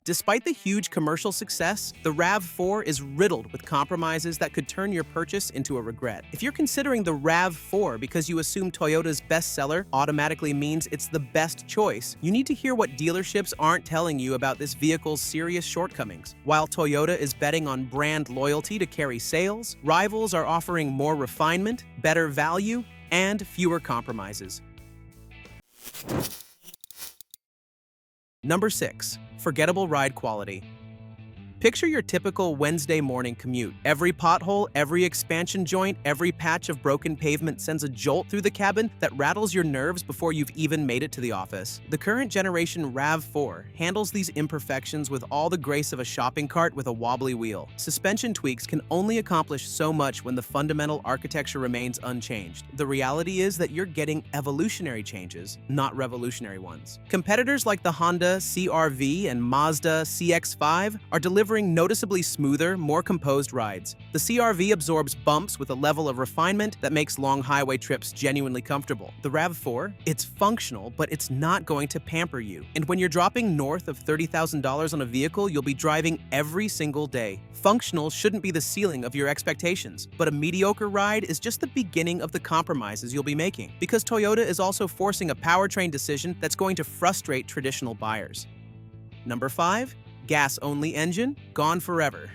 Despite the huge commercial success, the RAV4 is riddled with compromises that could turn your purchase into a regret. If you're considering the RAV4 because you assume Toyota's bestseller automatically means it's the best choice, you need to hear what dealerships aren't telling you about this vehicle's serious shortcomings. While Toyota is betting on brand loyalty to carry sales, rivals are offering more refinement, better value, and fewer compromises. Number 6. Forgettable ride quality. Picture your typical Wednesday morning commute. Every pothole, every expansion joint, every patch of broken pavement sends a jolt through the cabin that rattles your nerves before you've even made it to the office. The current generation RAV4 handles these imperfections with all the grace of a shopping cart with a wobbly wheel. Suspension tweaks can only accomplish so much when the fundamental architecture remains unchanged. The reality is that you're getting evolutionary changes, not revolutionary ones. Competitors like the Honda CR-V and Mazda CX-5 are delivering noticeably smoother, more composed rides. The CR-V absorbs bumps with a level of refinement that makes long highway trips genuinely comfortable. The RAV4, it's functional, but it's not going to pamper you. And when you're dropping north of $30,000 on a vehicle you'll be driving every single day. Functional shouldn't be the ceiling of your expectations, but a mediocre ride is just the beginning of the compromises you'll be making, because Toyota is also forcing a powertrain decision that's going to frustrate traditional buyers. Number 5. Gas-only engine, gone forever.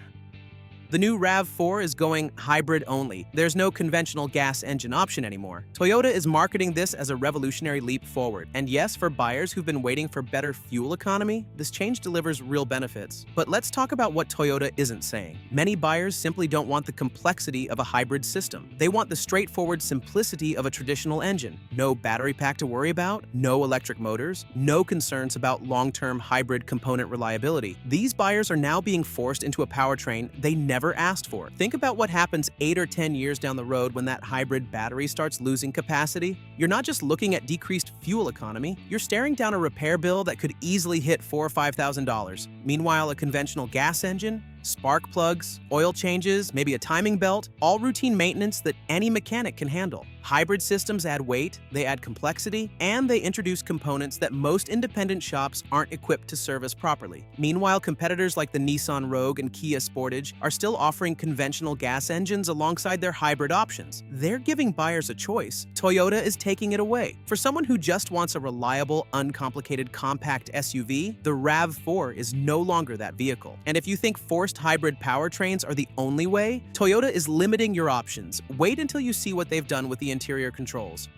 The new RAV4 is going hybrid only. There's no conventional gas engine option anymore. Toyota is marketing this as a revolutionary leap forward. And yes, for buyers who've been waiting for better fuel economy, this change delivers real benefits. But let's talk about what Toyota isn't saying. Many buyers simply don't want the complexity of a hybrid system. They want the straightforward simplicity of a traditional engine. No battery pack to worry about, no electric motors, no concerns about long-term hybrid component reliability. These buyers are now being forced into a powertrain they never asked for. Think about what happens 8 or 10 years down the road when that hybrid battery starts losing capacity. You're not just looking at decreased fuel economy, you're staring down a repair bill that could easily hit $4,000 or $5,000. Meanwhile, a conventional gas engine, spark plugs, oil changes, maybe a timing belt, all routine maintenance that any mechanic can handle. Hybrid systems add weight, they add complexity, and they introduce components that most independent shops aren't equipped to service properly. Meanwhile, competitors like the Nissan Rogue and Kia Sportage are still offering conventional gas engines alongside their hybrid options. They're giving buyers a choice. Toyota is taking it away. For someone who just wants a reliable, uncomplicated compact SUV, the RAV4 is no longer that vehicle. And if you think forced hybrid powertrains are the only way, Toyota is limiting your options. Wait until you see what they've done with the interior controls.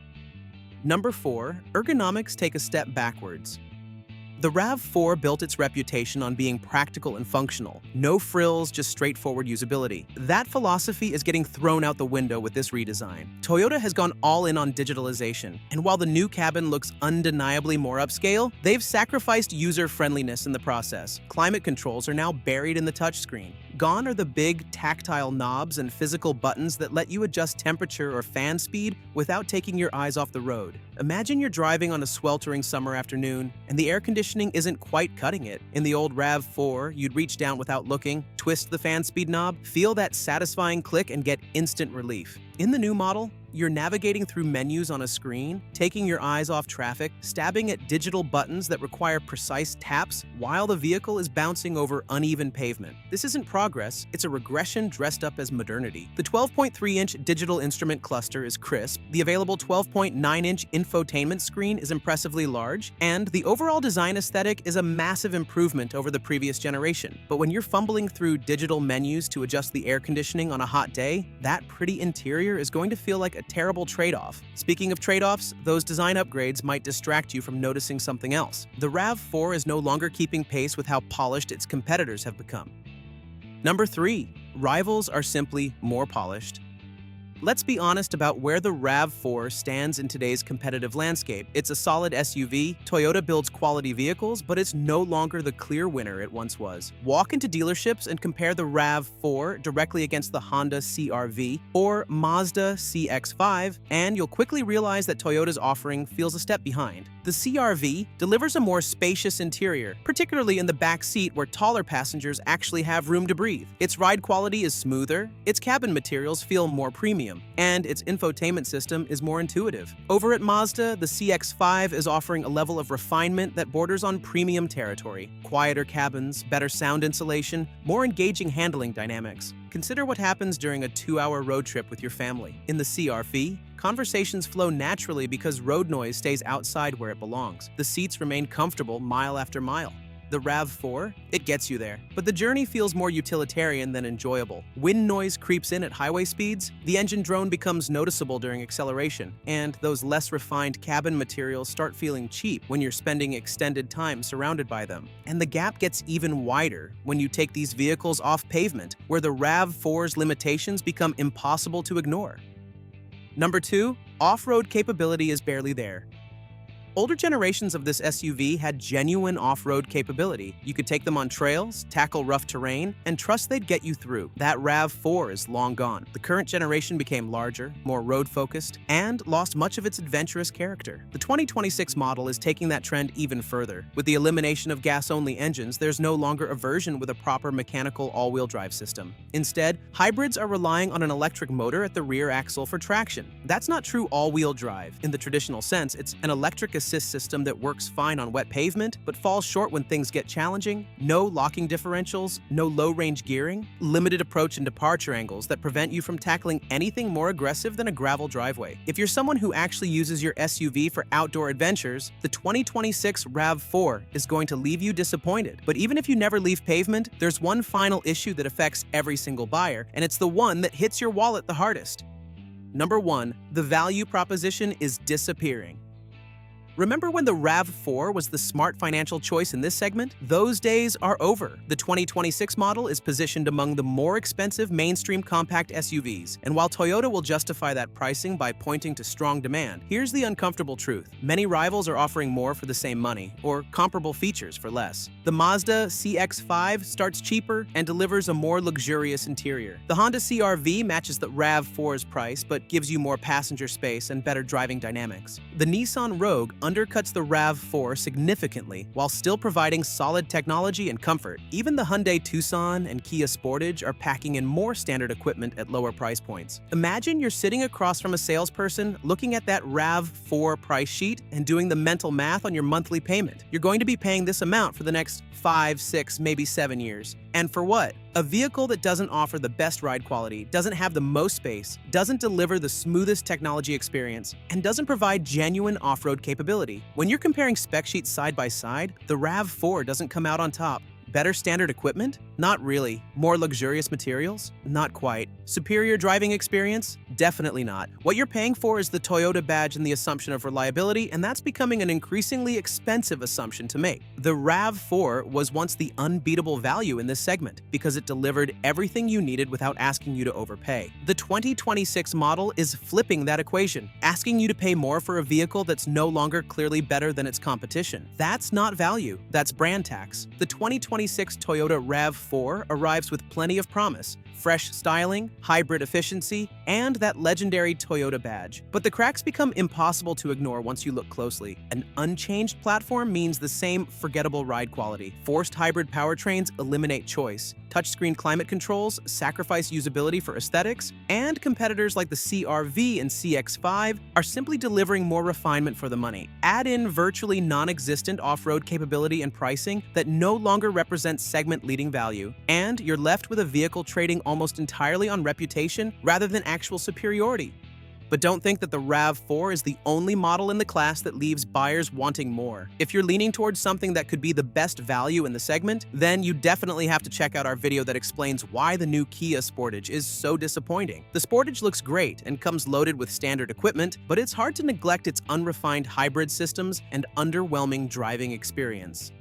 Number 4. Ergonomics take a step backwards. The RAV4 built its reputation on being practical and functional. No frills, just straightforward usability. That philosophy is getting thrown out the window with this redesign. Toyota has gone all in on digitalization, and while the new cabin looks undeniably more upscale, they've sacrificed user-friendliness in the process. Climate controls are now buried in the touchscreen. Gone are the big, tactile knobs and physical buttons that let you adjust temperature or fan speed without taking your eyes off the road. Imagine you're driving on a sweltering summer afternoon, and the air conditioning isn't quite cutting it. In the old RAV4, you'd reach down without looking, twist the fan speed knob, feel that satisfying click, and get instant relief. In the new model, you're navigating through menus on a screen, taking your eyes off traffic, stabbing at digital buttons that require precise taps while the vehicle is bouncing over uneven pavement. This isn't progress, it's a regression dressed up as modernity. The 12.3-inch digital instrument cluster is crisp, the available 12.9-inch infotainment screen is impressively large, and the overall design aesthetic is a massive improvement over the previous generation. But when you're fumbling through digital menus to adjust the air conditioning on a hot day, that pretty interior is going to feel like a terrible trade-off. Speaking of trade-offs, those design upgrades might distract you from noticing something else. The RAV4 is no longer keeping pace with how polished its competitors have become. Number 3. Rivals are simply more polished. Let's be honest about where the RAV4 stands in today's competitive landscape. It's a solid SUV, Toyota builds quality vehicles, but it's no longer the clear winner it once was. Walk into dealerships and compare the RAV4 directly against the Honda CR-V or Mazda CX-5, and you'll quickly realize that Toyota's offering feels a step behind. The CR-V delivers a more spacious interior, particularly in the back seat where taller passengers actually have room to breathe. Its ride quality is smoother, its cabin materials feel more premium, and its infotainment system is more intuitive. Over at Mazda, the CX-5 is offering a level of refinement that borders on premium territory. Quieter cabins, better sound insulation, more engaging handling dynamics. Consider what happens during a 2-hour road trip with your family. In the CR-V, conversations flow naturally because road noise stays outside where it belongs. The seats remain comfortable mile after mile. The RAV4, it gets you there, but the journey feels more utilitarian than enjoyable. Wind noise creeps in at highway speeds, the engine drone becomes noticeable during acceleration, and those less refined cabin materials start feeling cheap when you're spending extended time surrounded by them. And the gap gets even wider when you take these vehicles off pavement, where the RAV4's limitations become impossible to ignore. Number 2, off-road capability is barely there. Older generations of this SUV had genuine off-road capability. You could take them on trails, tackle rough terrain, and trust they'd get you through. That RAV4 is long gone. The current generation became larger, more road-focused, and lost much of its adventurous character. The 2026 model is taking that trend even further. With the elimination of gas-only engines, there's no longer a version with a proper mechanical all-wheel drive system. Instead, hybrids are relying on an electric motor at the rear axle for traction. That's not true all-wheel drive. In the traditional sense, it's an electric assist system that works fine on wet pavement, but falls short when things get challenging, no locking differentials, no low-range gearing, limited approach and departure angles that prevent you from tackling anything more aggressive than a gravel driveway. If you're someone who actually uses your SUV for outdoor adventures, the 2026 RAV4 is going to leave you disappointed. But even if you never leave pavement, there's one final issue that affects every single buyer, and it's the one that hits your wallet the hardest. Number 1, the value proposition is disappearing. Remember when the RAV4 was the smart financial choice in this segment? Those days are over. The 2026 model is positioned among the more expensive mainstream compact SUVs. And while Toyota will justify that pricing by pointing to strong demand, here's the uncomfortable truth. Many rivals are offering more for the same money, or comparable features for less. The Mazda CX-5 starts cheaper and delivers a more luxurious interior. The Honda CR-V matches the RAV4's price, but gives you more passenger space and better driving dynamics. The Nissan Rogue undercuts the RAV4 significantly while still providing solid technology and comfort. Even the Hyundai Tucson and Kia Sportage are packing in more standard equipment at lower price points. Imagine you're sitting across from a salesperson looking at that RAV4 price sheet and doing the mental math on your monthly payment. You're going to be paying this amount for the next 5, 6, maybe 7 years. And for what? A vehicle that doesn't offer the best ride quality, doesn't have the most space, doesn't deliver the smoothest technology experience, and doesn't provide genuine off-road capability. When you're comparing spec sheets side by side, the RAV4 doesn't come out on top. Better standard equipment? Not really. More luxurious materials? Not quite. Superior driving experience? Definitely not. What you're paying for is the Toyota badge and the assumption of reliability, and that's becoming an increasingly expensive assumption to make. The RAV4 was once the unbeatable value in this segment because it delivered everything you needed without asking you to overpay. The 2026 model is flipping that equation, asking you to pay more for a vehicle that's no longer clearly better than its competition. That's not value, that's brand tax. The 2026 Toyota RAV4 arrives with plenty of promise, fresh styling, hybrid efficiency, and that legendary Toyota badge. But the cracks become impossible to ignore once you look closely. An unchanged platform means the same forgettable ride quality. Forced hybrid powertrains eliminate choice. Touchscreen climate controls sacrifice usability for aesthetics, and competitors like the CR-V and CX-5 are simply delivering more refinement for the money. Add in virtually non-existent off-road capability and pricing that no longer represents segment-leading value, and you're left with a vehicle trading almost entirely on reputation rather than actual superiority. But don't think that the RAV4 is the only model in the class that leaves buyers wanting more. If you're leaning towards something that could be the best value in the segment, then you definitely have to check out our video that explains why the new Kia Sportage is so disappointing. The Sportage looks great and comes loaded with standard equipment, but it's hard to neglect its unrefined hybrid systems and underwhelming driving experience.